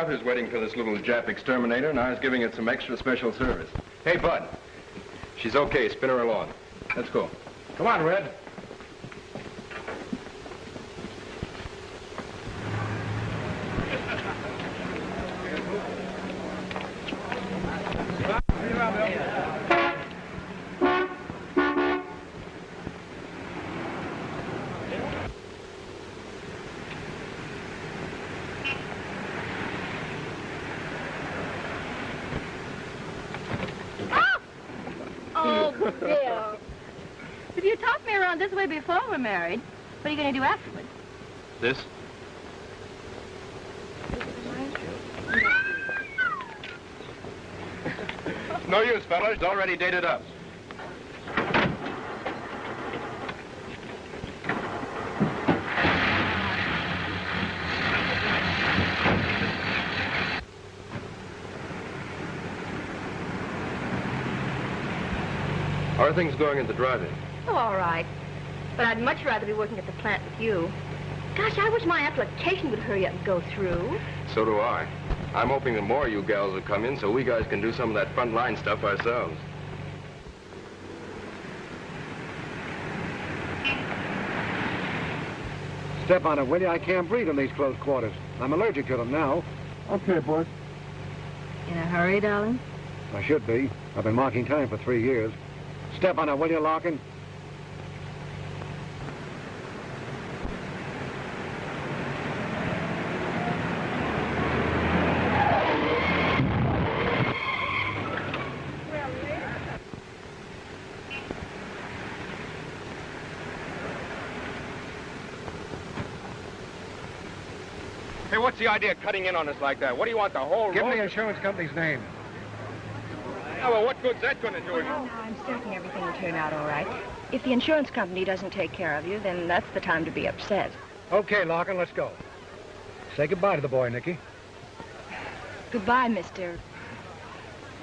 Arthur's waiting for this little Jap exterminator, and I was giving it some extra special service. Hey, Bud. She's okay. Spin her along. Let's go. Come on, Red. This way before we're married. What are you going to do afterwards? This? No use, fellas. It's already dated up. How are things going at the drive-in? Oh, all right. But I'd much rather be working at the plant with you. Gosh, I wish my application would hurry up and go through. So do I. I'm hoping that more of you gals will come in so we guys can do some of that front line stuff ourselves. Step on it, will you? I can't breathe in these close quarters. I'm allergic to them now. Okay, boss. In a hurry, darling? I should be. I've been marking time for 3 years. Step on it, will you, Larkin? Hey, what's the idea of cutting in on us like that? What do you want, the whole road? Give me the insurance company's name. Yeah, well, what good's that going to do? Well, I'm certain everything will turn out all right. If the insurance company doesn't take care of you, then that's the time to be upset. Okay, Larkin, let's go. Say goodbye to the boy, Nicky. Goodbye, Mr.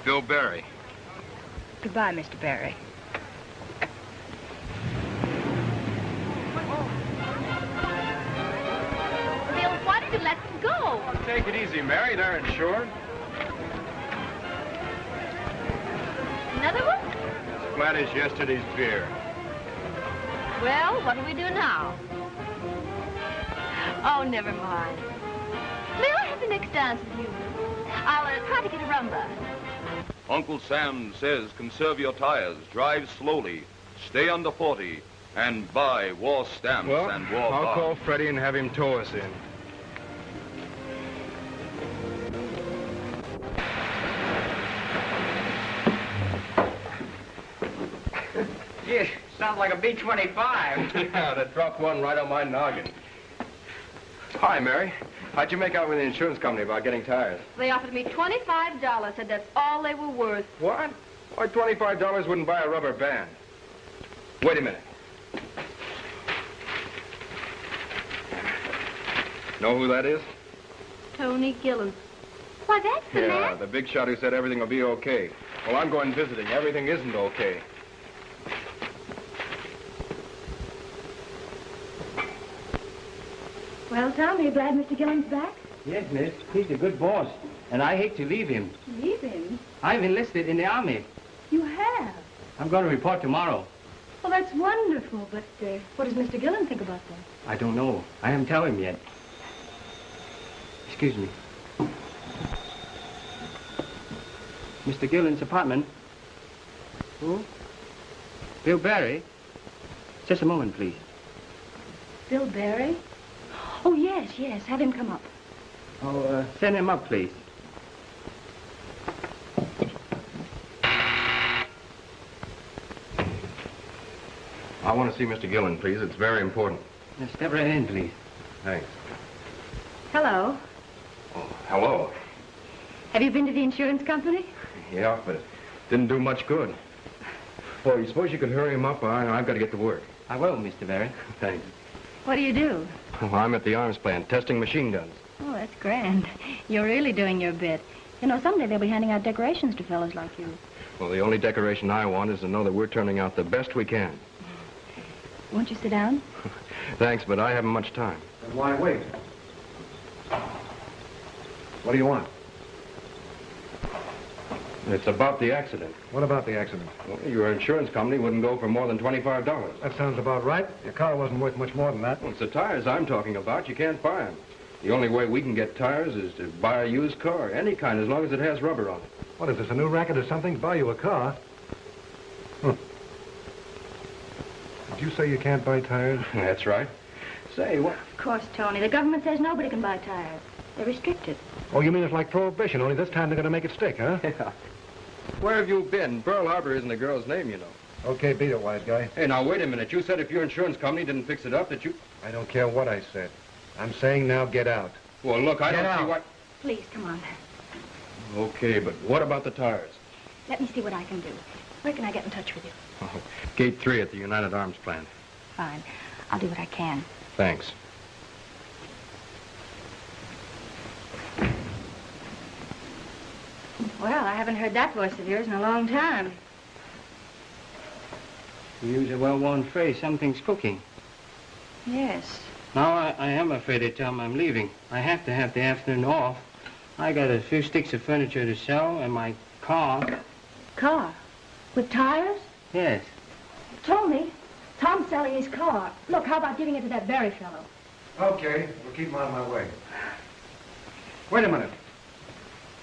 Bill Barry. Goodbye, Mr. Barry. Bill, why did you let them go? Take it easy, Mary. They're insured. Another one? As flat as yesterday's beer. Well, what do we do now? Oh, never mind. May I have the next dance with you? I'll try to get a rumba. Uncle Sam says conserve your tires, drive slowly, stay under 40, and buy war stamps and war bonds. I'll call Freddie and have him tow us in. Gee, sounds like a B-25. Yeah, that dropped one right on my noggin. Hi, Mary. How'd you make out with the insurance company about getting tires? They offered me $25, said that's all they were worth. What? Why, $25 wouldn't buy a rubber band. Wait a minute. Know who that is? Tony Gillen. Why, that's the Yeah, man. the big shot who said everything will be okay. Well, I'm going visiting. Everything isn't okay. Well, Tom, are you glad Mr. Gillen's back? Yes, miss. He's a good boss, and I hate to leave him. Leave him? I've enlisted in the Army. You have? I'm going to report tomorrow. Well, that's wonderful, but what does Mr. Gillen think about that? I don't know. I haven't told him yet. Excuse me. Mr. Gillen's apartment. Who? Bill Barry. Just a moment, please. Bill Barry? Oh, yes, yes. Have him come up. Oh, send him up, please. I want to see Mr. Gillen, please. It's very important. Now, step right in, please. Thanks. Hello. Oh, hello. Have you been to the insurance company? Yeah, but it didn't do much good. Well, you suppose you could hurry him up? I've got to get to work. I will, Mr. Barry. Thanks. What do you do? Well, I'm at the arms plant testing machine guns. Oh, that's grand. You're really doing your bit. You know, someday they'll be handing out decorations to fellows like you. Well, the only decoration I want is to know that we're turning out the best we can. Won't you sit down? Thanks, but I haven't much time. Then why wait? What do you want? It's about the accident. What about the accident? Well, your insurance company wouldn't go for more than $25. That sounds about right. Your car wasn't worth much more than that. Well, it's the tires I'm talking about. You can't buy them. The only way we can get tires is to buy a used car, any kind, as long as it has rubber on it. What is this, a new racket or something? Buy you a car? Did you say you can't buy tires? That's right. Say, what? Of course, Tony. The government says nobody can buy tires. They're restricted. Oh, you mean it's like prohibition, only this time they're going to make it stick, huh? Yeah. Where have you been? Pearl Harbor isn't a girl's name, you know. Okay, beat it, wise guy. Hey, now, wait a minute. You said if your insurance company didn't fix it up, that you... I don't care what I said. I'm saying now get out. Well, look, I Get don't see out. what... Please, come on. Okay, but what about the tires? Let me see what I can do. Where can I get in touch with you? Oh, Gate 3 at the United Arms plant. Fine. I'll do what I can. Thanks. Well, I haven't heard that voice of yours in a long time. You use a well-worn phrase, something's cooking. Yes. Now, I am afraid to tell them I'm leaving. I have to have the afternoon off. I got a few sticks of furniture to sell and my car. Car? With tires? Yes. Tony, Tom's selling his car. Look, how about giving it to that Berry fellow? Okay, we'll keep him out of my way. Wait a minute.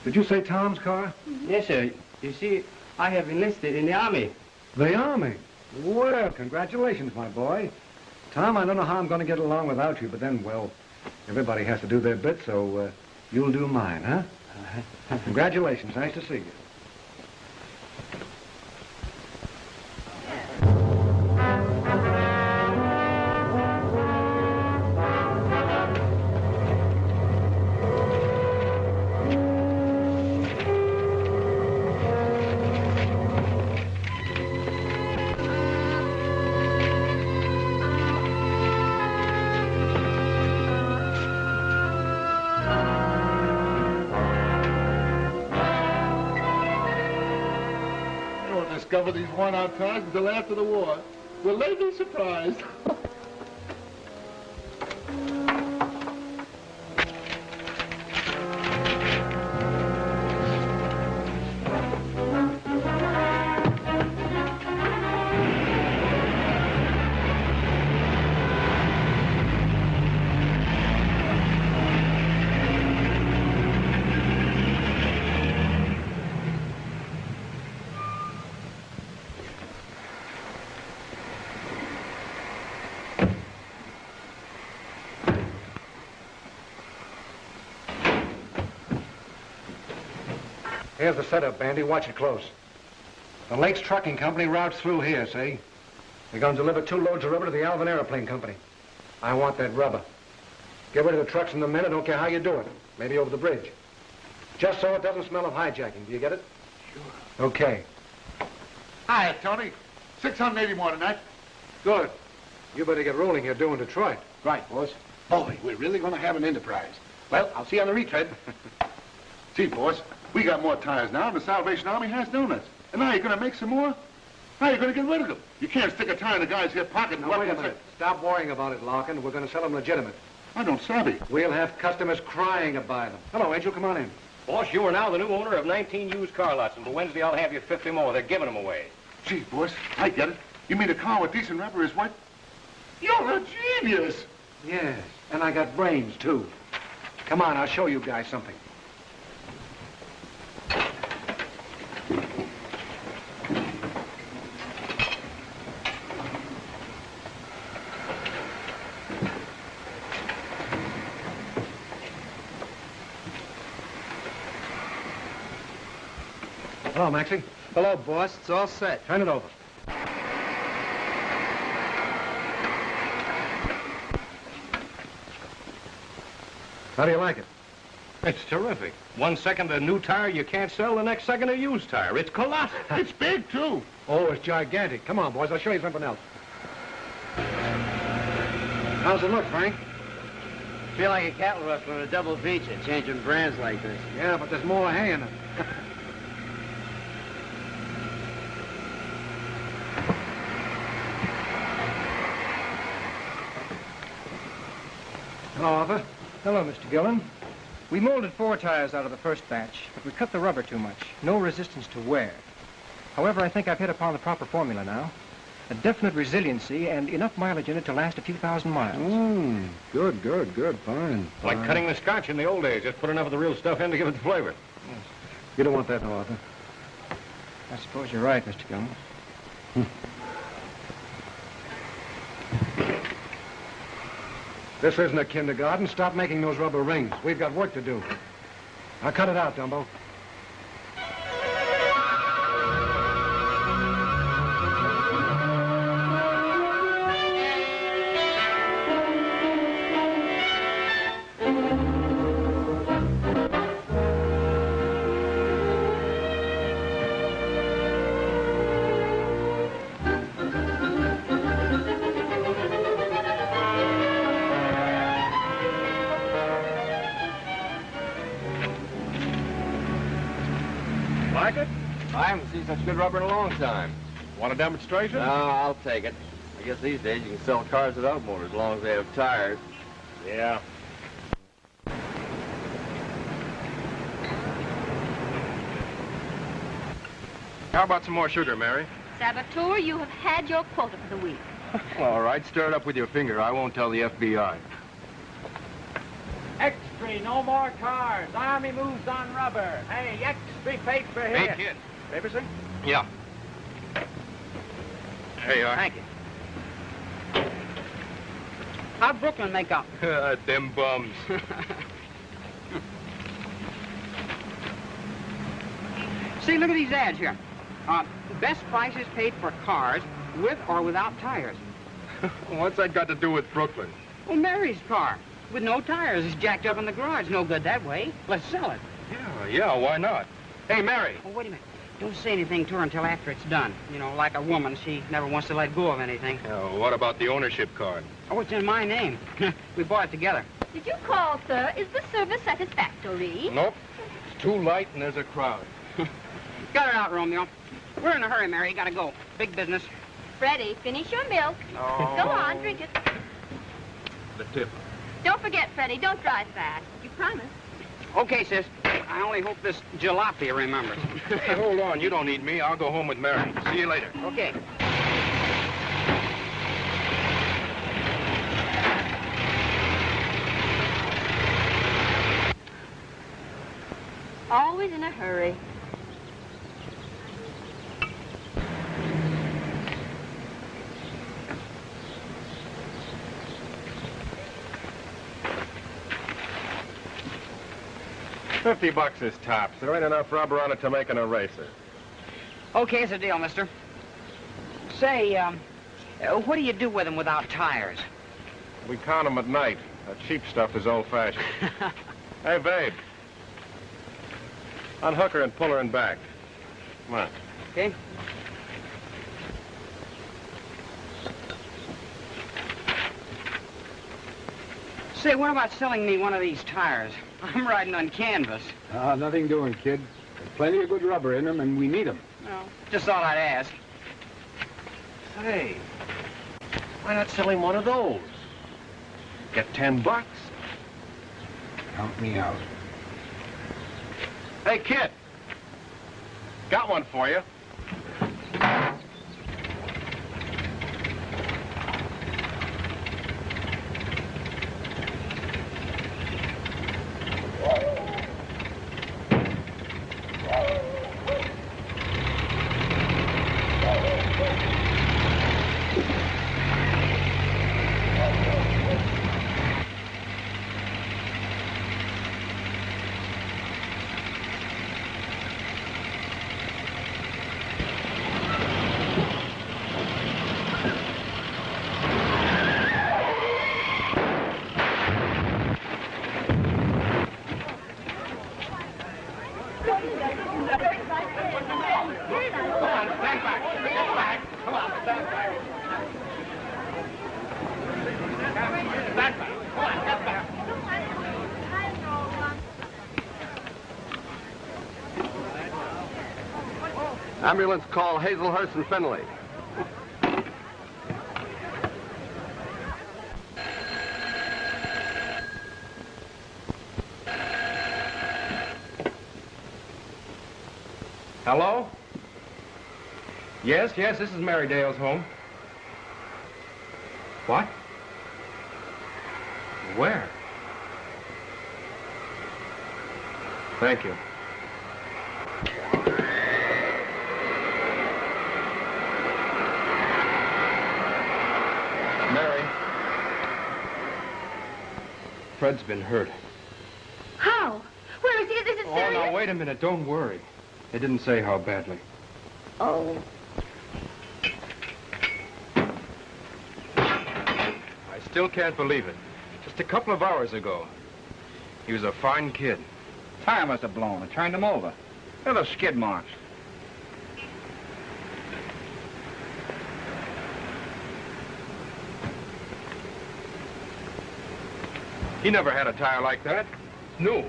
Did you say Tom's car? Yes, sir. You see, I have enlisted in the Army. The Army? Well, congratulations, my boy. Tom, I don't know how I'm going to get along without you, but then, well, everybody has to do their bit, so you'll do mine, huh? Congratulations. Nice to see you. Discover these worn-out cars until after the war. Will they be surprised? Here's the setup, Bandy. Watch it close. The Lakes Trucking Company routes through here, see? They're going to deliver 2 loads of rubber to the Alvin Airplane Company. I want that rubber. Get rid of the trucks and the men. I don't care how you do it. Maybe over the bridge. Just so it doesn't smell of hijacking. Do you get it? Sure. Okay. Hi, Tony. 680 more tonight. Good. You better get rolling here doing Detroit. Right, boss. Boy, we're really going to have an enterprise. Well, I'll see you on the retread. See, boss, we got more tires now than the Salvation Army has donuts. And now you're going to make some more? How are you going to get rid of them? You can't stick a tire in the guy's hip pocket and Now, wait a minute. Stop worrying about it, Larkin. We're going to sell them legitimate. I don't savvy. We'll have customers crying to buy them. Hello, Angel. Come on in. Boss, you are now the new owner of 19 used car lots, and for Wednesday I'll have you 50 more. They're giving them away. Gee, boss, I get it. You mean a car with decent rubber is what? You're a genius. Yes, and I got brains, too. Come on, I'll show you guys something. Hello, Maxie. Hello, boss. It's all set. Turn it over. How do you like it? It's terrific. 1 second a new tire you can't sell, the next second a used tire. It's colossal. It's big, too. Oh, it's gigantic. Come on, boys. I'll show you something else. How's it look, Frank? Feel like a cattle rustler in a double feature, changing brands like this. Yeah, but there's more hay in it. Hello, Arthur. Hello, Mr. Gillen. We molded 4 tires out of the first batch, but we cut the rubber too much. No resistance to wear. However, I think I've hit upon the proper formula now. A definite resiliency and enough mileage in it to last a few thousand miles. Good. Fine. Like cutting the scotch in the old days. Just put enough of the real stuff in to give it the flavor. You don't want that, no, Arthur. I suppose you're right, Mr. Gilman. This isn't a kindergarten. Stop making those rubber rings. We've got work to do. Now cut it out, Dumbo. Like it? I haven't seen such good rubber in a long time. Want a demonstration? No, I'll take it. I guess these days you can sell cars without motors as long as they have tires. Yeah. How about some more sugar, Mary? Saboteur, you have had your quota for the week. All right, stir it up with your finger. I won't tell the FBI. Extra, no more cars. Army moves on rubber. Hey, extra paper here. Hey, kid. Paper, sir? Yeah. Here you are. Thank you. How'd Brooklyn make up? Them bums. See, look at these ads here. Best prices paid for cars with or without tires. What's that got to do with Brooklyn? Well, Mary's car with no tires is jacked up in the garage. No good that way. Let's sell it. Yeah, why not? Hey, Mary. Oh, wait a minute. Don't say anything to her until after it's done. You know, like a woman, she never wants to let go of anything. What about the ownership card? Oh, it's in my name. We bought it together. Did you call, sir? Is the service satisfactory? Nope. It's too light and there's a crowd. Got her out, Romeo. We're in a hurry, Mary. Gotta go. Big business. Freddie, finish your milk. No. Go on, drink it. The tip. Don't forget, Freddie, don't drive fast. You promised. Okay, sis. I only hope this jalopy remembers. Hey, hold on. You don't need me. I'll go home with Mary. See you later. Okay. Always in a hurry. $50 is tops. There ain't enough rubber on it to make an eraser. Okay, it's a deal, mister. Say, what do you do with them without tires? We count them at night. That cheap stuff is old-fashioned. Hey, babe. Unhook her and pull her in back. Come on. Okay. Say, what about selling me one of these tires? I'm riding on canvas. Nothing doing, kid. There's plenty of good rubber in them, and we need them. Well, just thought I'd ask. Say, why not sell him one of those? Get $10. Count me out. Hey, kid. Got one for you. Ambulance call Hazelhurst and Finley. Hello? Yes, this is Mary Dale's home. What? Where? Thank you. Mary. Fred's been hurt. How? Where is he? Is it Oh, serious? now, wait a minute. Don't worry. They didn't say how badly. Oh. I still can't believe it. Just a couple of hours ago. He was a fine kid. Tire must have blown. It turned him over. Look at those skid marks. He never had a tire like that. New.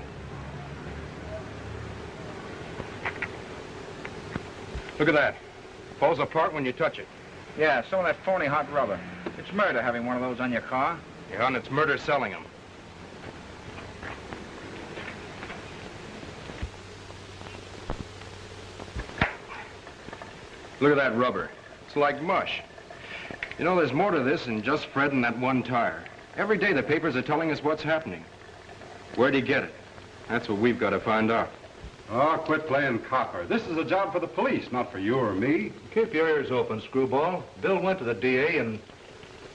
Look at that. Falls apart when you touch it. Yeah, so that phony hot rubber. It's murder having one of those on your car. Yeah, and it's murder selling them. Look at that rubber. It's like mush. You know, there's more to this than just Fred and that one tire. Every day the papers are telling us what's happening. Where'd he get it? That's what we've got to find out. Oh, quit playing copper. This is a job for the police, not for you or me. Keep your ears open, screwball. Bill went to the DA and...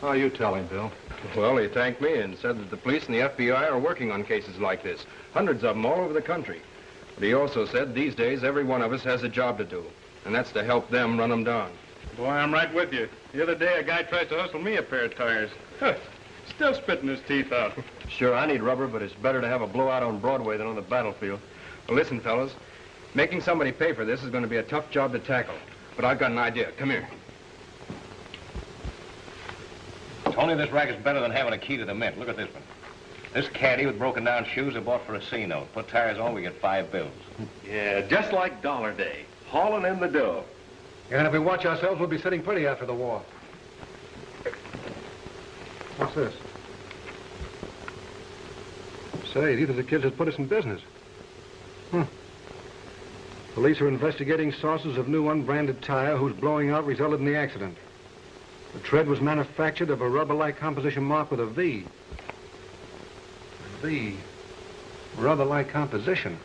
Oh, you tell him, Bill. Well, he thanked me and said that the police and the FBI are working on cases like this. Hundreds of them all over the country. But he also said these days every one of us has a job to do. And that's to help them run them down. Boy, I'm right with you. The other day, a guy tried to hustle me a pair of tires. Still spitting his teeth out. Sure, I need rubber, but it's better to have a blowout on Broadway than on the battlefield. Well, listen, fellas. Making somebody pay for this is going to be a tough job to tackle. But I've got an idea. Come here. Tony, this racket's better than having a key to the mint. Look at this one. This caddy with broken down shoes I bought for a C note. Put tires on, we get 5 bills. Yeah, just like Dollar Day. Hauling in the dough. And if we watch ourselves, we'll be sitting pretty after the war. What's this? Say, these are the kids that put us in business. Police are investigating sources of new unbranded tire whose blowing out resulted in the accident. The tread was manufactured of a rubber-like composition marked with a V. V. Rubber-like composition.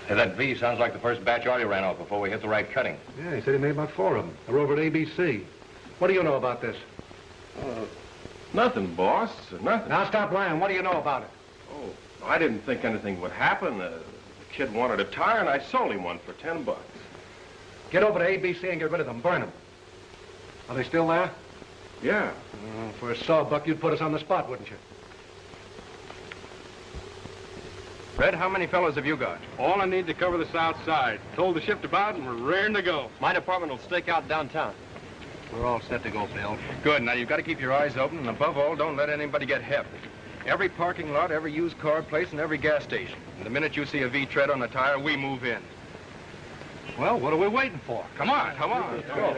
Hey, that V sounds like the first batch Artie ran off before we hit the right cutting. Yeah, he said he made about 4 of them. They're over at ABC. What do you know about this? Nothing, boss. Nothing. Now stop lying. What do you know about it? Oh, I didn't think anything would happen. The kid wanted a tire, and I sold him one for $10. Get over to ABC and get rid of them. Burn them. Are they still there? Yeah. For a sawbuck, you'd put us on the spot, wouldn't you? Fred, how many fellows have you got? All I need to cover the south side. Told the shift about, and we're raring to go. My department will stake out downtown. We're all set to go, Bill. Good. Now, you've got to keep your eyes open, and above all, don't let anybody get hep. Every parking lot, every used car place, and every gas station. And the minute you see a V tread on the tire, we move in. Well, what are we waiting for? Come on, come on. Let's go.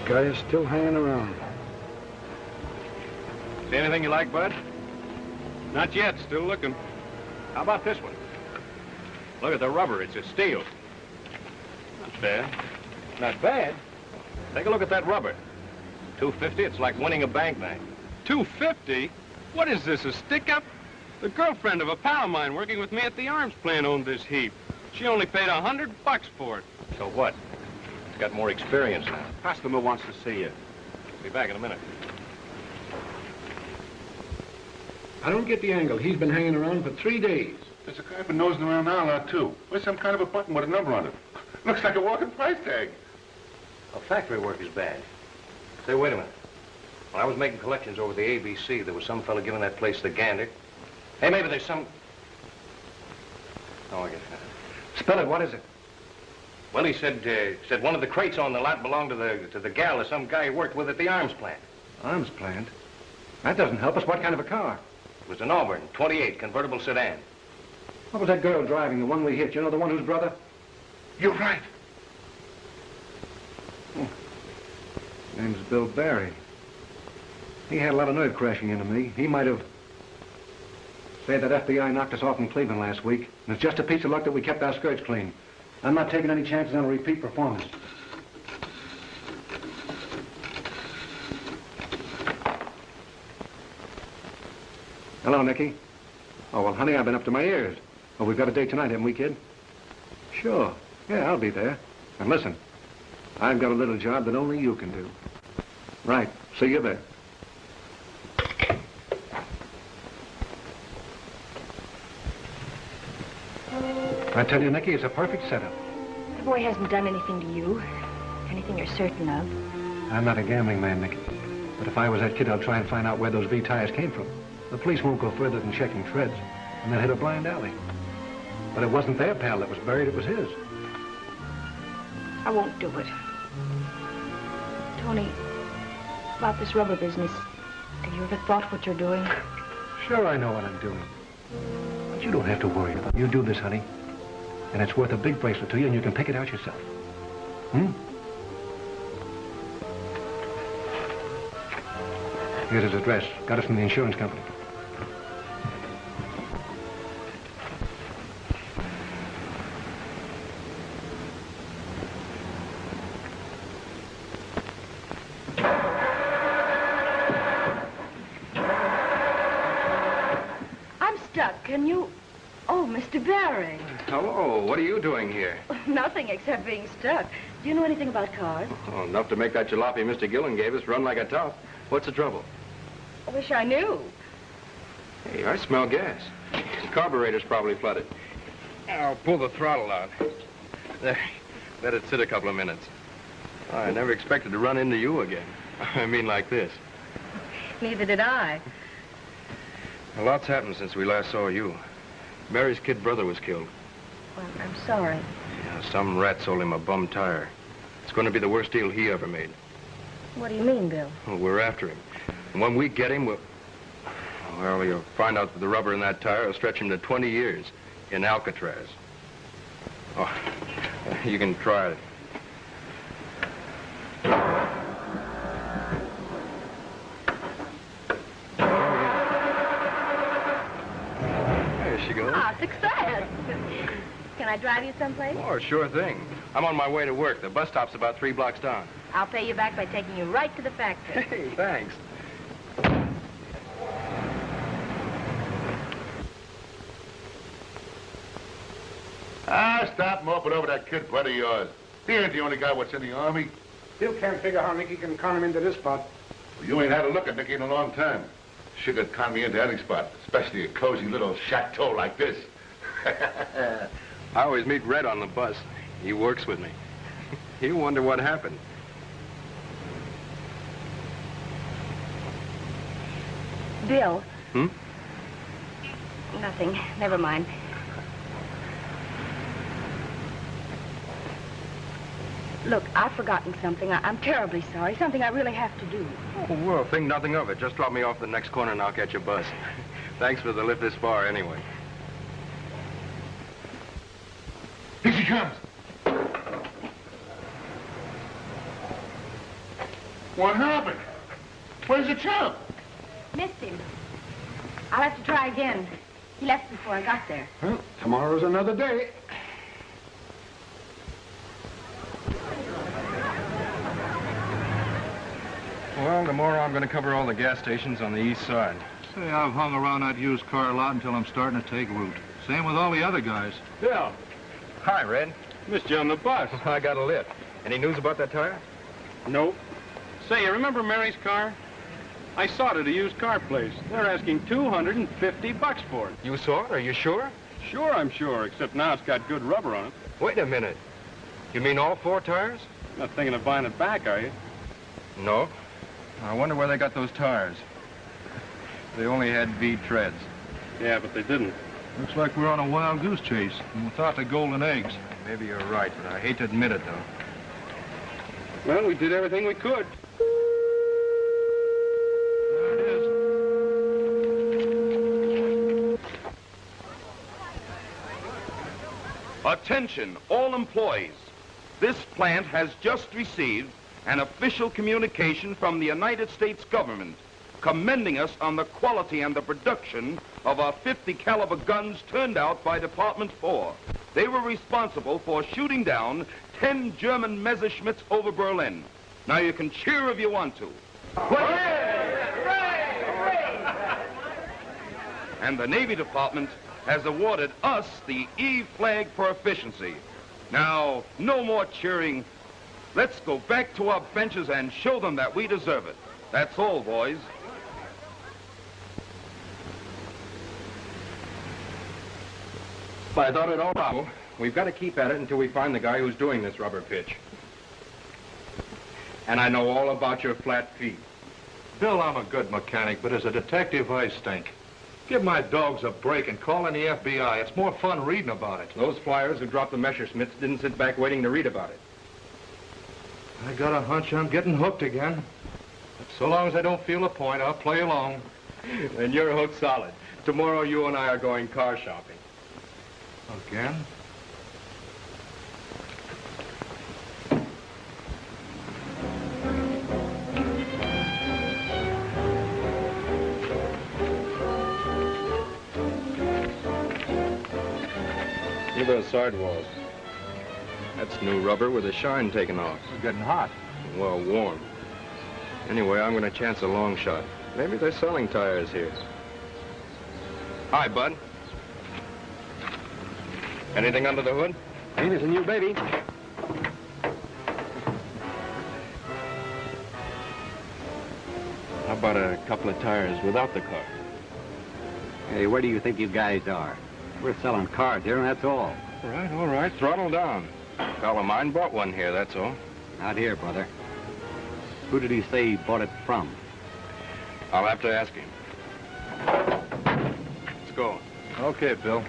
Guy is still hanging around. See anything you like, Bud? Not yet. Still looking. How about this one? Look at the rubber. It's a steel. Not bad. Not bad. Take a look at that rubber. $2.50. It's like winning a bank night. $2.50? What is this, a stick-up? The girlfriend of a pal of mine working with me at the arms plant owned this heap. She only paid $100 for it. So what? It's got more experience now. Customer wants to see you. Be back in a minute. I don't get the angle. He's been hanging around for 3 days. There's a guy been nosing around our lot, too. With some kind of a button with a number on it. Looks like a walking price tag. Well, factory work is bad. Say, wait a minute. When I was making collections over the ABC, there was some fella giving that place the gander. Hey, maybe there's some... Oh, I guess. Spill it. What is it? Well, he said one of the crates on the lot belonged to the gal or some guy he worked with at the arms plant. Arms plant? That doesn't help us. What kind of a car? It was an Auburn, 28, convertible sedan. What was that girl driving, the one we hit? You know, the one whose brother? You're right. Name's Bill Barry. He had a lot of nerve crashing into me. He might have... Say that FBI knocked us off in Cleveland last week. And it's just a piece of luck that we kept our skirts clean. I'm not taking any chances on a repeat performance. Hello, Nicky. Oh, well, honey, I've been up to my ears. Well, we've got a date tonight, haven't we, kid? Sure. Yeah, I'll be there. And listen, I've got a little job that only you can do. Right. See you there. I tell you, Nicky, it's a perfect setup. The boy hasn't done anything to you. Anything you're certain of. I'm not a gambling man, Nicky. But if I was that kid, I'd try and find out where those V tires came from. The police won't go further than checking treads, and then hit a blind alley. But it wasn't their pal that was buried, it was his. I won't do it. Tony, about this rubber business, have you ever thought what you're doing? Sure, I know what I'm doing. But you don't have to worry about it. You do this, honey. And it's worth a big bracelet to you, and you can pick it out yourself. Hmm? Here's his address. Got it from the insurance company. I'm stuck. Can you... Oh, Mr. Barry. Hello, what are you doing here? Nothing except being stuck. Do you know anything about cars? Oh, enough to make that jalopy Mr. Gillen gave us run like a top. What's the trouble? I wish I knew. Hey, I smell gas. The carburetor's probably flooded. I'll pull the throttle out. There. Let it sit a couple of minutes. I never expected to run into you again. I mean like this. Neither did I. A lot's happened since we last saw you. Mary's kid brother was killed. Well, I'm sorry. Yeah, some rat sold him a bum tire. It's going to be the worst deal he ever made. What do you mean, Bill? Well, we're after him. And when we get him, well, you'll find out that the rubber in that tire will stretch him to 20 years in Alcatraz. Oh, you can try it. There she goes. Ah, success! Can I drive you someplace? Oh, sure thing. I'm on my way to work. The bus stop's about 3 blocks down. I'll pay you back by taking you right to the factory. Hey, thanks. Stop moping over that kid buddy of yours. He ain't the only guy what's in the Army. Bill can't figure how Nicky can con him into this spot. Well, you ain't had a look at Nicky in a long time. She could con me into any spot, especially a cozy little chateau like this. I always meet Red on the bus. He works with me. You wonder what happened. Bill. Hmm? Nothing. Never mind. Look, I've forgotten something. I'm terribly sorry. Something I really have to do. Oh, well, think nothing of it. Just drop me off the next corner and I'll catch your bus. Thanks for the lift this far anyway. Here she comes. What happened? Where's the chump? Missed him. I'll have to try again. He left before I got there. Well, tomorrow's another day. Well, tomorrow I'm going to cover all the gas stations on the east side. Say, I've hung around that used car lot until I'm starting to take root. Same with all the other guys. Bill. Hi, Red. Missed you on the bus. I got a lift. Any news about that tire? Nope. Say, you remember Mary's car? I saw it at a used car place. They're asking $250 for it. You saw it? Are you sure? Sure, I'm sure, except now it's got good rubber on it. Wait a minute. You mean all 4 tires? Not thinking of buying it back, are you? No. I wonder where they got those tires. They only had V treads. Yeah, but they didn't. Looks like we're on a wild goose chase, and without the golden eggs. Maybe you're right, but I hate to admit it, though. Well, we did everything we could. There it is. Attention, all employees. This plant has just received an official communication from the United States government commending us on the quality and the production of our 50 caliber guns turned out by Department 4. They were responsible for shooting down 10 German Messerschmitts over Berlin. Now you can cheer if you want to. And the Navy Department has awarded us the E flag for efficiency. Now, no more cheering. Let's go back to our benches and show them that we deserve it. That's all, boys. I thought it all out. We've got to keep at it until we find the guy who's doing this rubber pitch. And I know all about your flat feet. Bill, I'm a good mechanic, but as a detective, I stink. Give my dogs a break and call in the FBI. It's more fun reading about it. Those flyers who dropped the Messerschmitts didn't sit back waiting to read about it. I got a hunch I'm getting hooked again. But so long as I don't feel a point, I'll play along. And you're hooked solid. Tomorrow you and I are going car shopping. Again? Look at those sidewalls. That's new rubber with the shine taken off. It's getting hot. Well, warm. Anyway, I'm going to chance a long shot. Maybe they're selling tires here. Hi, Bud. Anything under the hood? Anything new, baby. How about a couple of tires without the car? Hey, where do you think you guys are? We're selling cars here, and that's all. All right. Throttle down. A fellow of mine bought one here, that's all. Not here, brother. Who did he say he bought it from? I'll have to ask him. Let's go. Okay, Bill.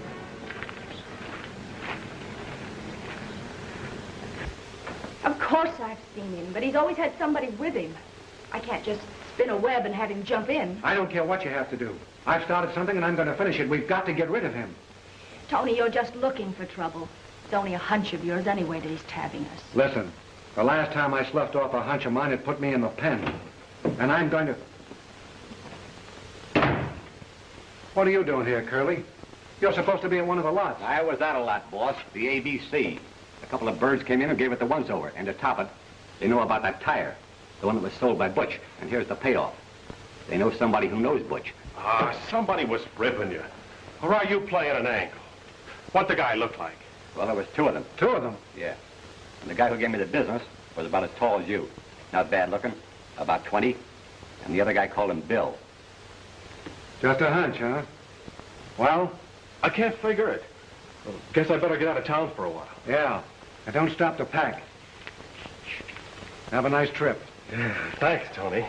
Of course I've seen him, but he's always had somebody with him. I can't just spin a web and have him jump in. I don't care what you have to do. I've started something and I'm going to finish it. We've got to get rid of him. Tony, you're just looking for trouble. It's only a hunch of yours anyway that he's tabbing us. Listen, the last time I sloughed off a hunch of mine, it put me in the pen. And I'm going to... What are you doing here, Curly? You're supposed to be in one of the lots. I was out a lot, boss. The ABC. A couple of birds came in and gave it the once-over. And to top it, they know about that tire. The one that was sold by Butch. And here's the payoff. They know somebody who knows Butch. Somebody was ripping you. Or are you playing an angle? What the guy look like? Well, there was two of them. Two of them? Yeah. And the guy who gave me the business was about as tall as you. Not bad looking. About 20. And the other guy called him Bill. Just a hunch, huh? Well? I can't figure it. Well, guess I better get out of town for a while. Yeah. And don't stop to pack. Have a nice trip. Yeah, thanks, Tony.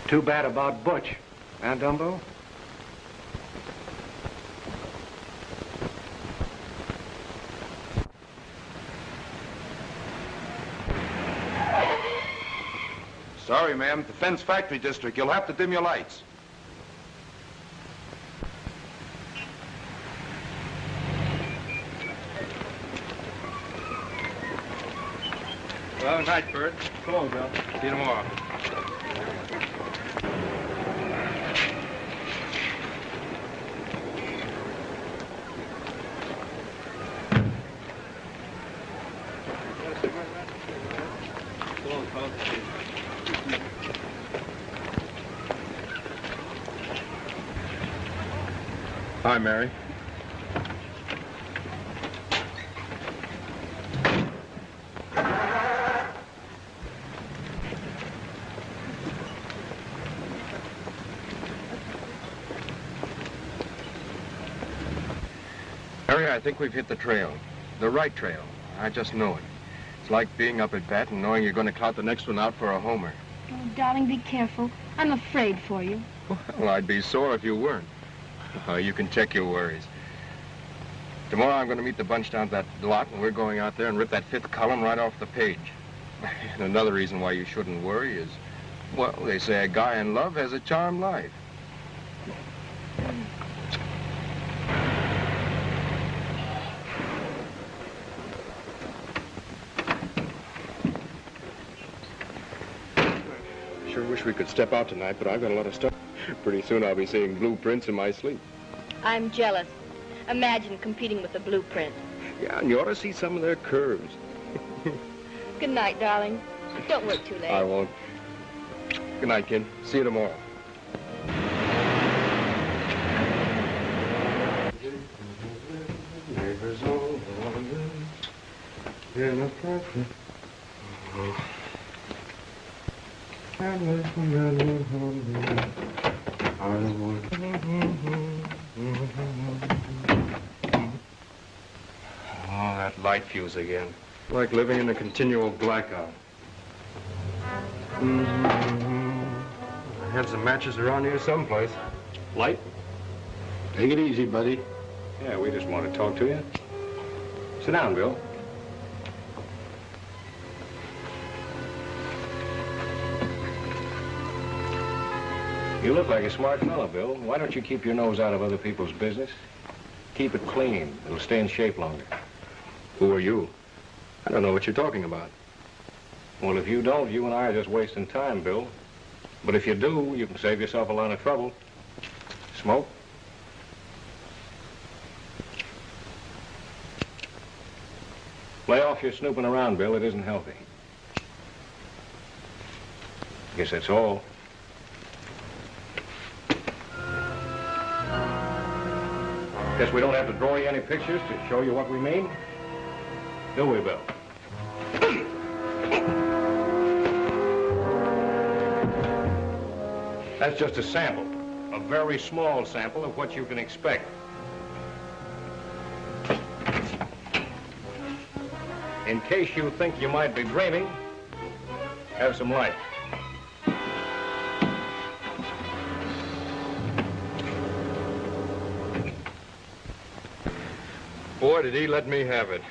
Too bad about Butch. Huh, Dumbo? Sorry, ma'am. Defense Factory District. You'll have to dim your lights. Well, night, Bert. So long, Bill. See you tomorrow. Hi, Mary. Mary, I think we've hit the trail. The right trail. I just know it. It's like being up at bat and knowing you're going to clout the next one out for a homer. Oh, darling, be careful. I'm afraid for you. Well, I'd be sore if you weren't. You can check your worries. Tomorrow I'm going to meet the bunch down at that lot, and we're going out there and rip that 5th column right off the page. And another reason why you shouldn't worry is, well, they say a guy in love has a charmed life. Sure wish we could step out tonight, but I've got a lot of stuff. Pretty soon I'll be seeing blueprints in my sleep. I'm jealous. Imagine competing with the blueprint. Yeah, and you ought to see some of their curves. Good night, darling. Don't work too late. I won't. Good night, kid. See you tomorrow. Neighbors all in a perfect. Oh, that light fuse again. Like living in a continual blackout. I had some matches around here someplace. Light? Take it easy, buddy. Yeah, we just want to talk to you. Sit down, Bill. You look like a smart fellow, Bill. Why don't you keep your nose out of other people's business? Keep it clean. It'll stay in shape longer. Who are you? I don't know what you're talking about. Well, if you don't, you and I are just wasting time, Bill. But if you do, you can save yourself a lot of trouble. Smoke? Lay off your snooping around, Bill. It isn't healthy. Guess that's all. Guess we don't have to draw you any pictures to show you what we mean? Do we, Bill? That's just a sample. A very small sample of what you can expect. In case you think you might be dreaming, have some light. Boy, did he let me have it.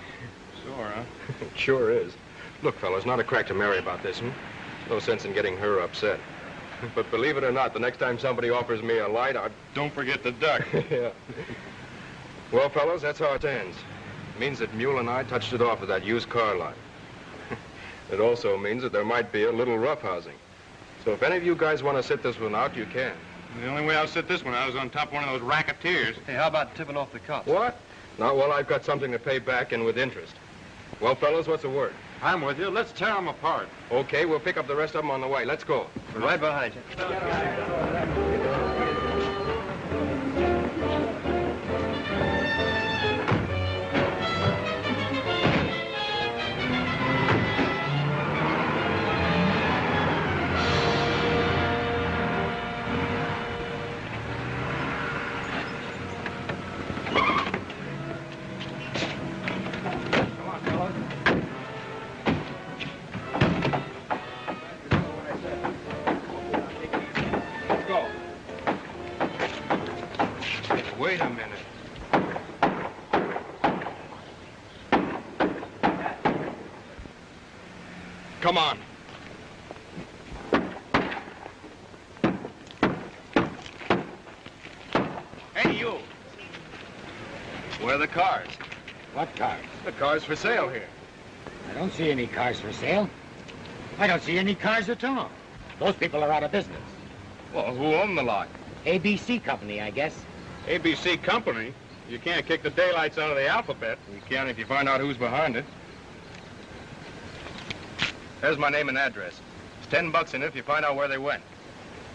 Sure, huh? It sure is. Look, fellas, not a crack to Mary about this, No sense in getting her upset. But believe it or not, the next time somebody offers me a light, Don't forget the duck. Yeah. Well, fellas, that's how it ends. It means that Mule and I touched it off at that used car lot. It also means that there might be a little roughhousing. So if any of you guys want to sit this one out, you can. The only way I'll sit this one out is on top of one of those Racketeers. Hey, how about tipping off the cops? What? Now, well, I've got something to pay back and with interest. Well, fellas, what's the word? I'm with you. Let's tear them apart. Okay, we'll pick up the rest of them on the way. Let's go. We're right behind you. Wait a minute. Come on. Hey, you. Where are the cars? What cars? The cars for sale here. I don't see any cars for sale. I don't see any cars at all. Those people are out of business. Well, who owned the lot? ABC Company, I guess. ABC Company? You can't kick the daylights out of the alphabet. You can if you find out who's behind it. Here's my name and address. It's $10 in it if you find out where they went.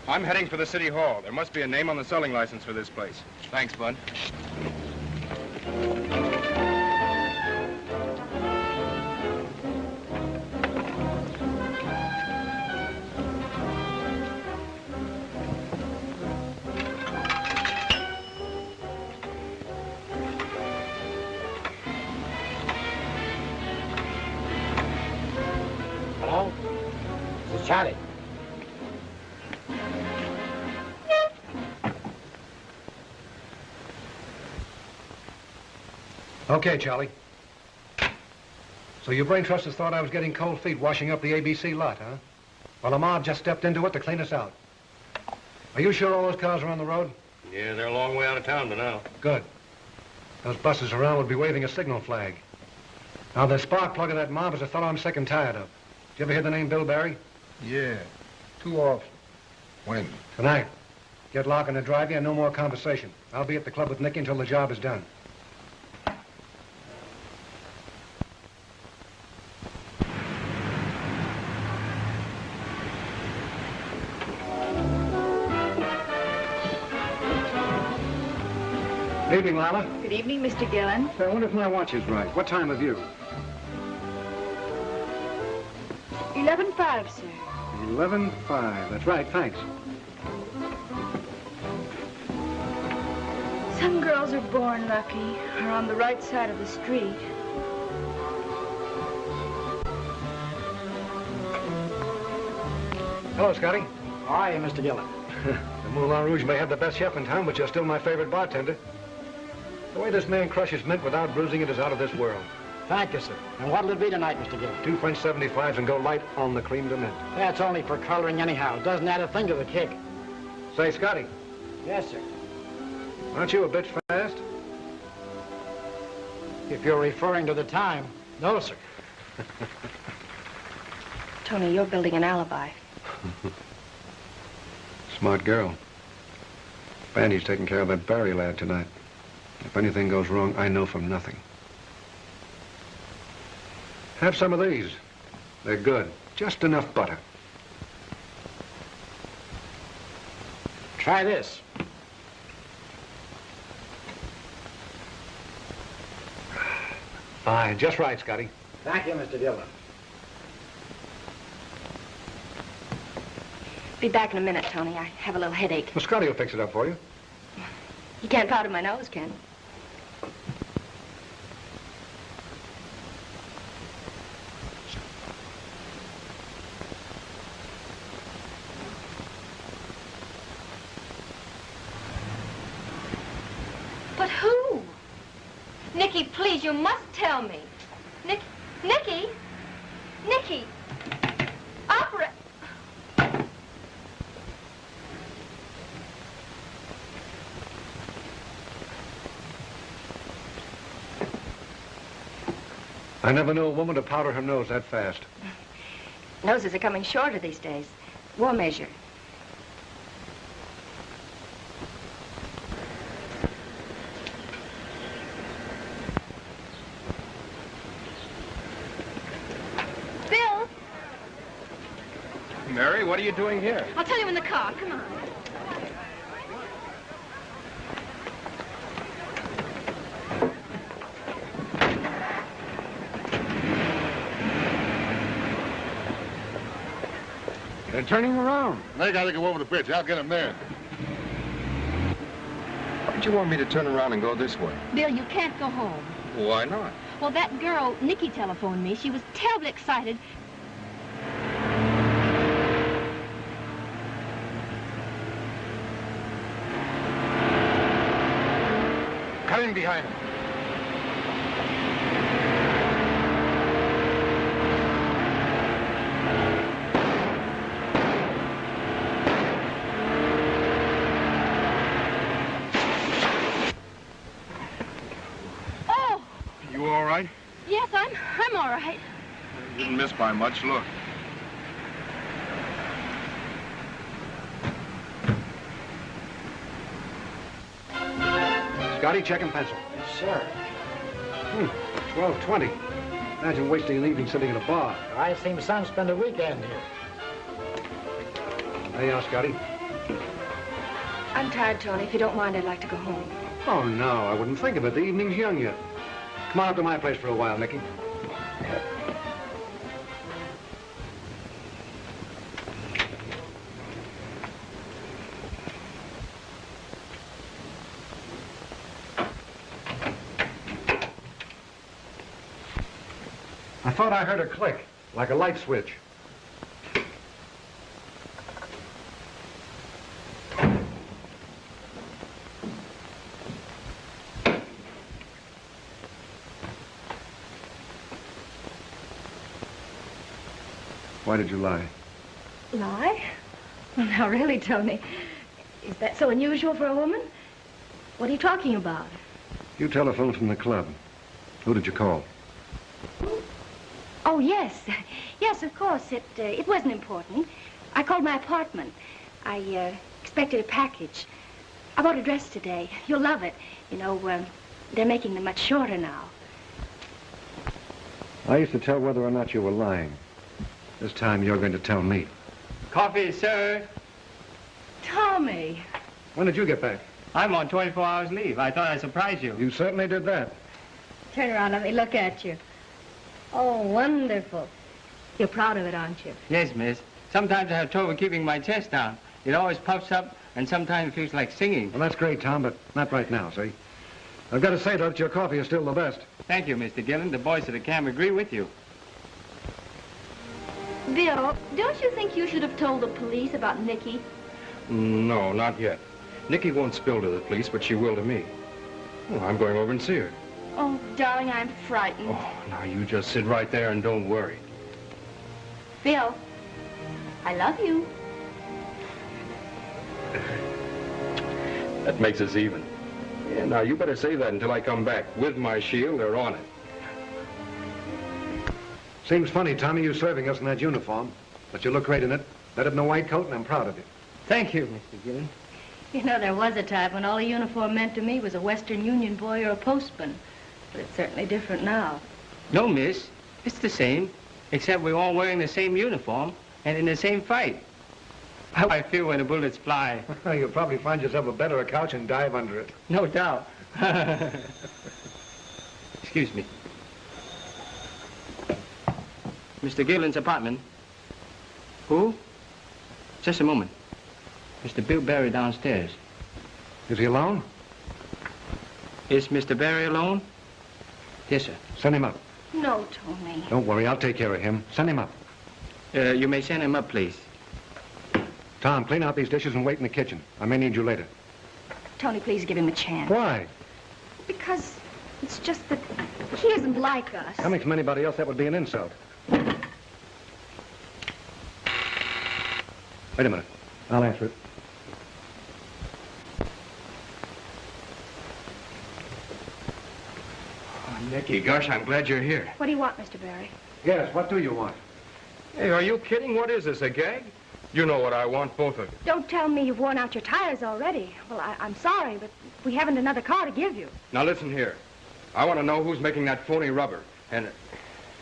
I'm heading for the city hall. There must be a name on the selling license for this place. Thanks, Bud. Charlie. Okay, Charlie. So your brain trusters thought I was getting cold feet washing up the ABC lot, huh? Well, the mob just stepped into it to clean us out. Are you sure all those cars are on the road? Yeah, they're a long way out of town by now. Good. Those buses around would be waving a signal flag. Now, the spark plug of that mob is a fellow I'm sick and tired of. Did you ever hear the name Bill Barry? Yeah, too often. When? Tonight. Get Larkin to drive you and no more conversation. I'll be at the club with Nicky until the job is done. Evening, Lila. Good evening, Mr. Gillen. I wonder if my watch is right. What time have you? 11:05, sir. 11:05. That's right, thanks. Some girls are born lucky, are on the right side of the street. Hello, Scotty. How are you, Mr. Gillen? The Moulin Rouge may have the best chef in town, but you're still my favorite bartender. The way this man crushes mint without bruising it is out of this world. Thank you, sir. And what'll it be tonight, Mr. Gillen? 2 French 75s and go light on the cream de mint. That's only for coloring anyhow. Doesn't add a thing to the kick. Say, Scotty, Yes, sir. aren't you a bit fast? If you're referring to the time, no, sir. Tony, you're building an alibi. Smart girl. Bandy's taking care of that Barry lad tonight. If anything goes wrong, I know from nothing. Have some of these. They're good. Just enough butter. Try this. Fine. Just right, Scotty. Thank you, Mr. Gillen. Be back in a minute, Tony. I have a little headache. Well, Scotty will fix it up for you. You can't powder my nose, can you? But who? Nicky, please, you must tell me. Nicky? Opera... I never knew a woman to powder her nose that fast. Noses are coming shorter these days. War measure. Bill! Mary, what are you doing here? I'll tell you in the car. Come on. They're turning around. They gotta go over the bridge. I'll get them there. Why'd you want me to turn around and go this way? Bill, you can't go home. Why not? Well, that girl, Nikki, telephoned me. She was terribly excited. Cut in behind them. You all right? Yes, I'm all right. You didn't miss by much. Look. Scotty, check and pencil. Yes, sir. 12:20. Imagine wasting an evening sitting in a bar. I seen son spend a weekend here. There you are, Scotty. I'm tired, Tony. If you don't mind, I'd like to go home. Oh, no, I wouldn't think of it. The evening's young yet. Come on up to my place for a while, Nicky. I thought I heard a click, like a light switch. Why did you lie? Lie? Well, now, really, Tony, is that so unusual for a woman? What are you talking about? You telephoned from the club. Who did you call? Oh, yes. Yes, of course. It wasn't important. I called my apartment. I expected a package. I bought a dress today. You'll love it. You know, they're making them much shorter now. I used to tell whether or not you were lying. This time you're going to tell me. Coffee, sir. Tommy. When did you get back? I'm on 24 hours leave. I thought I'd surprise you. You certainly did that. Turn around, let me look at you. Oh, wonderful. You're proud of it, aren't you? Yes, miss. Sometimes I have trouble keeping my chest down. It always puffs up, and sometimes it feels like singing. Well, that's great, Tom, but not right now, see? I've got to say, though, that your coffee is still the best. Thank you, Mr. Gillen. The boys at the camp agree with you. Bill, don't you think you should have told the police about Nicky? No, not yet. Nikki won't spill to the police, but she will to me. Well, I'm going over and see her. Oh, darling, I'm frightened. Oh, now you just sit right there and don't worry. Bill, I love you. That makes us even. Yeah, now you better say that until I come back, with my shield or on it. Seems funny, Tommy, you serving us in that uniform. But you look great in it. Better than a white coat, and I'm proud of you. Thank you, Mr. Gillen. You know, there was a time when all a uniform meant to me was a Western Union boy or a postman. But it's certainly different now. No, miss. It's the same, except we're all wearing the same uniform and in the same fight. How I feel when the bullets fly. You'll probably find yourself a better a couch and dive under it. No doubt. Excuse me. Mr. Gillen's apartment. Who? Just a moment. Mr. Bill Barry downstairs. Is he alone? Is Mr. Barry alone? Yes, sir. Send him up. No, Tony. Don't worry, I'll take care of him. Send him up. You may send him up, please. Tom, clean out these dishes and wait in the kitchen. I may need you later. Tony, please give him a chance. Why? Because it's just that he isn't like us. Coming from anybody else, that would be an insult. Wait a minute. I'll answer it. Oh, Nicky, gosh, I'm glad you're here. What do you want, Mr. Barry? Yes, what do you want? Hey, are you kidding? What is this, a gag? You know what I want, both of you. Don't tell me you've worn out your tires already. Well, I'm sorry, but we haven't another car to give you. Now listen here. I want to know who's making that phony rubber. And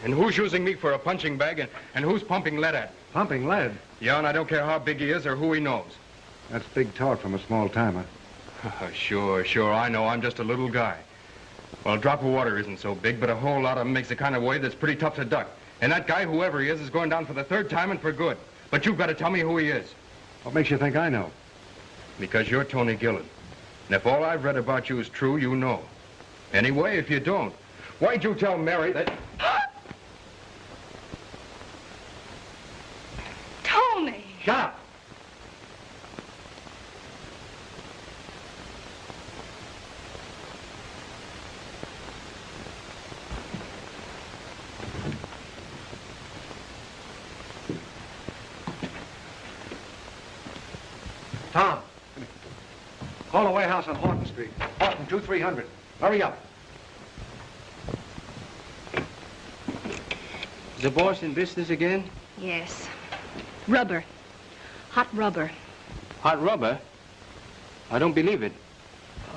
who's using me for a punching bag and who's pumping lead at me. Pumping lead? Yeah, and I don't care how big he is or who he knows. That's big talk from a small timer. Sure, I know. I'm just a little guy. Well, a drop of water isn't so big, but a whole lot of them makes the kind of wave that's pretty tough to duck. And that guy, whoever he is going down for the third time and for good. But you've got to tell me who he is. What makes you think I know? Because you're Tony Gillen. And if all I've read about you is true, you know. Anyway, if you don't, why'd you tell Mary that... Tony! Shut up! Tom, call the warehouse on Horton Street. Horton, 2300. Hurry up. Is the boss in business again? Yes. Rubber. Hot rubber. Hot rubber? I don't believe it.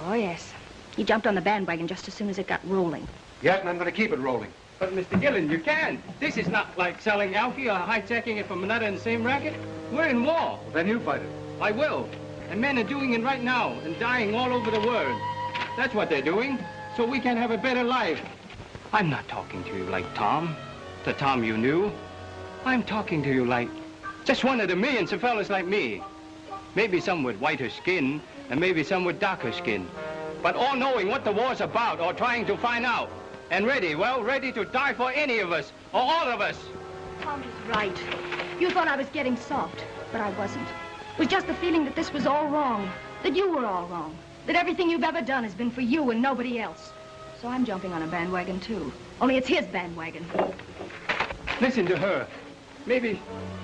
Oh, yes. He jumped on the bandwagon just as soon as it got rolling. Yes, and I'm going to keep it rolling. But, Mr. Gillen, you can't. This is not like selling alky or hijacking it from another and the same racket. We're in war. Well, then you fight it. I will. And men are doing it right now and dying all over the world. That's what they're doing, so we can have a better life. I'm not talking to you like Tom, the Tom you knew. I'm talking to you like just one of the millions of fellas like me. Maybe some with whiter skin, and maybe some with darker skin. But all knowing what the war's about or trying to find out. And ready, well, ready to die for any of us, or all of us. Tom is right. You thought I was getting soft, but I wasn't. It was just the feeling that this was all wrong, that you were all wrong, that everything you've ever done has been for you and nobody else. So I'm jumping on a bandwagon, too. Only it's his bandwagon. Listen to her. Maybe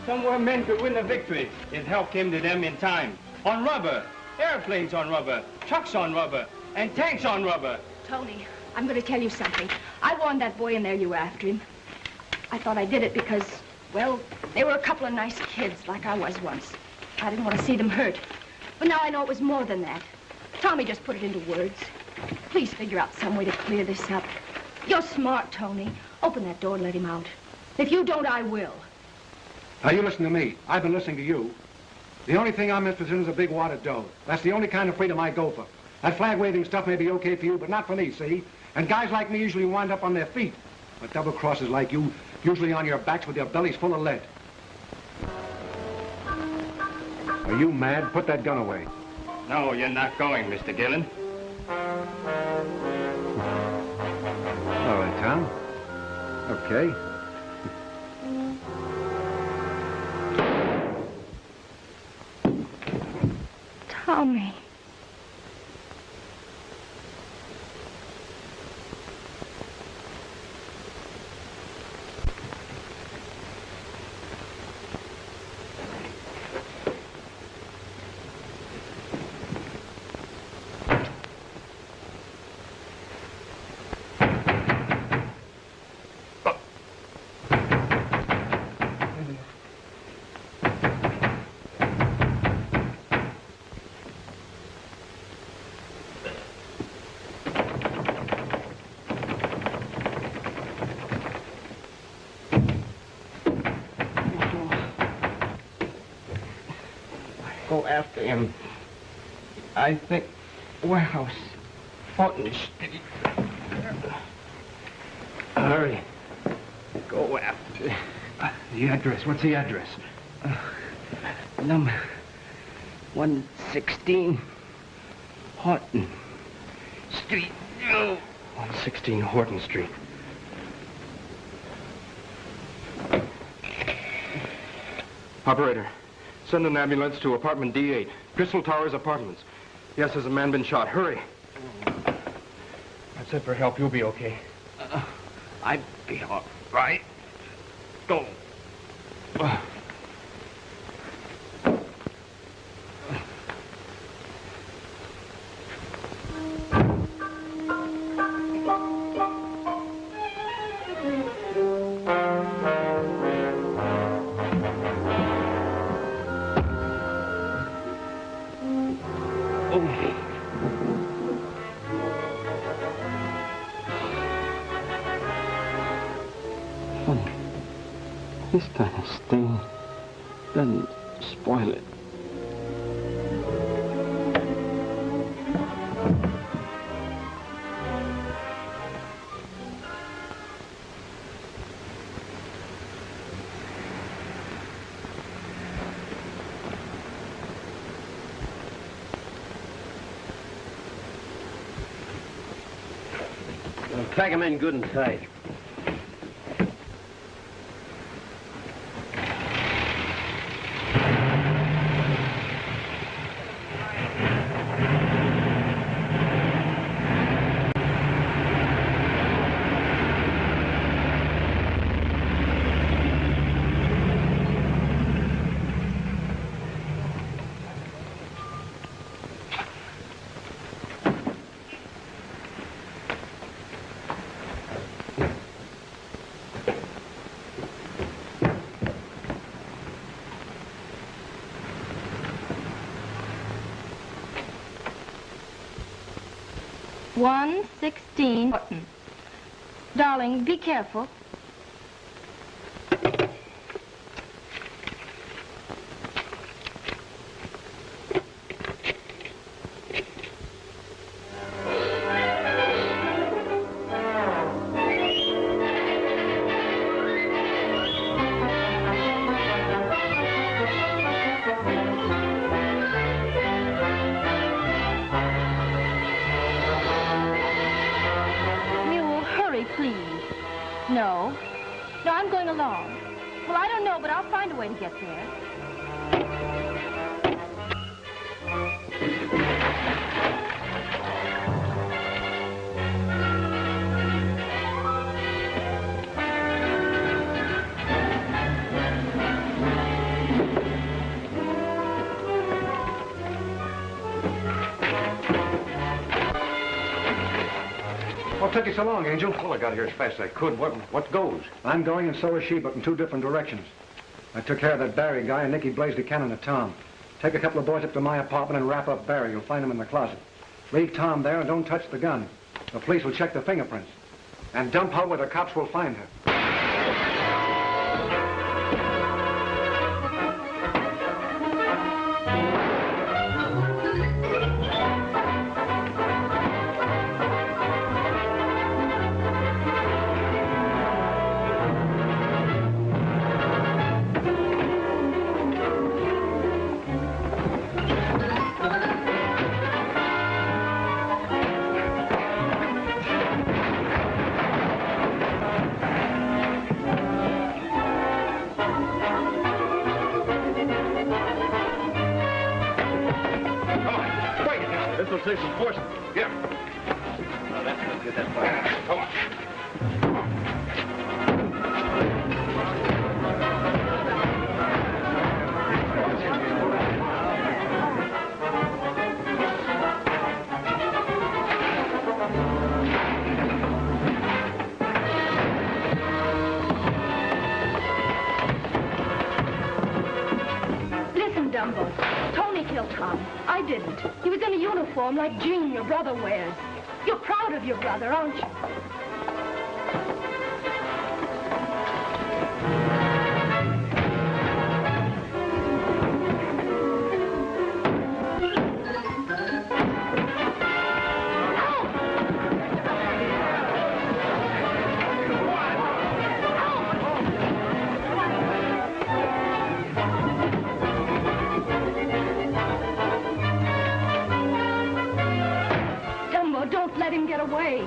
somewhere men could win a victory if help came to them in time. On rubber, airplanes on rubber, trucks on rubber, and tanks on rubber. Tony, I'm going to tell you something. I warned that boy in there you were after him. I thought I did it because, well, they were a couple of nice kids like I was once. I didn't want to see them hurt. But now I know it was more than that. Tommy just put it into words. Please figure out some way to clear this up. You're smart, Tony. Open that door and let him out. If you don't, I will. Now, you listen to me. I've been listening to you. The only thing I'm interested in is a big wad of dough. That's the only kind of freedom I go for. That flag-waving stuff may be okay for you, but not for me, see? And guys like me usually wind up on their feet. But double-crossers like you, usually on your backs with your bellies full of lead. Are you mad? Put that gun away. No, you're not going, Mr. Gillen. All right, Tom. Okay. Tommy. Go after him. I think warehouse, Fulton Street. Hurry. Go after The address. What's the address? number 116 Horton Street. 116 Horton Street. Operator, send an ambulance to apartment D8. Crystal Towers Apartments. Yes, there's a man been shot. Hurry. That's it for help. You'll be okay. I'd be all right. Go. This kind of stain doesn't spoil it. Pack them in good and tight. One 16 Horton. Darling, be careful. No. No, I'm going along. Well, I don't know, but I'll find a way to get there. What took you so long, Angel? Well, I got here as fast as I could. What goes? I'm going and so is she, but in two different directions. I took care of that Barry guy, and Nicky blazed a cannon at Tom. Take a couple of boys up to my apartment and wrap up Barry. You'll find him in the closet. Leave Tom there and don't touch the gun. The police will check the fingerprints. And dump her where the cops will find her. Take some force. Here. Now, let's get that fire. Come on. Listen, Dumbo. Tony killed Tom. I didn't. He was in a uniform like Gene, your brother, wears. You're proud of your brother, aren't you? Don't let him get away.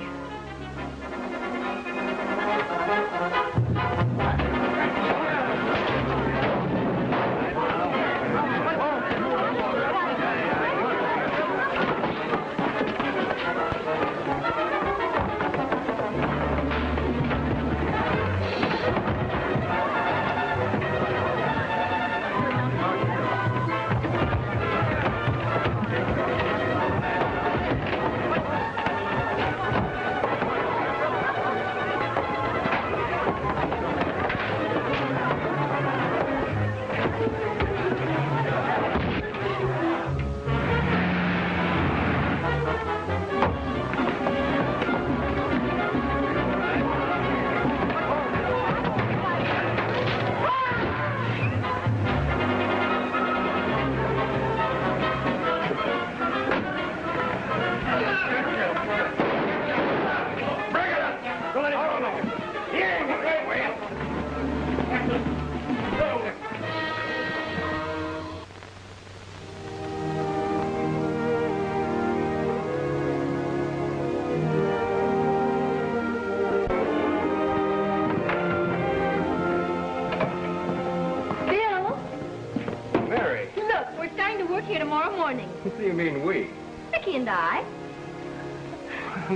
What do you mean, we? Dickie and I.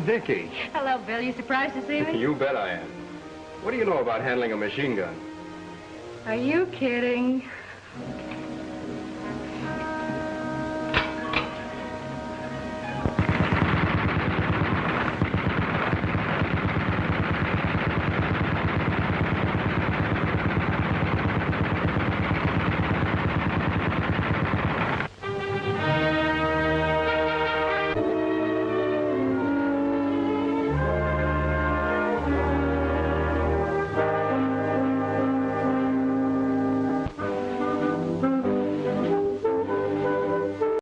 Dickie. Hello, Bill. You surprised to see me? You bet I am. What do you know about handling a machine gun? Are you kidding?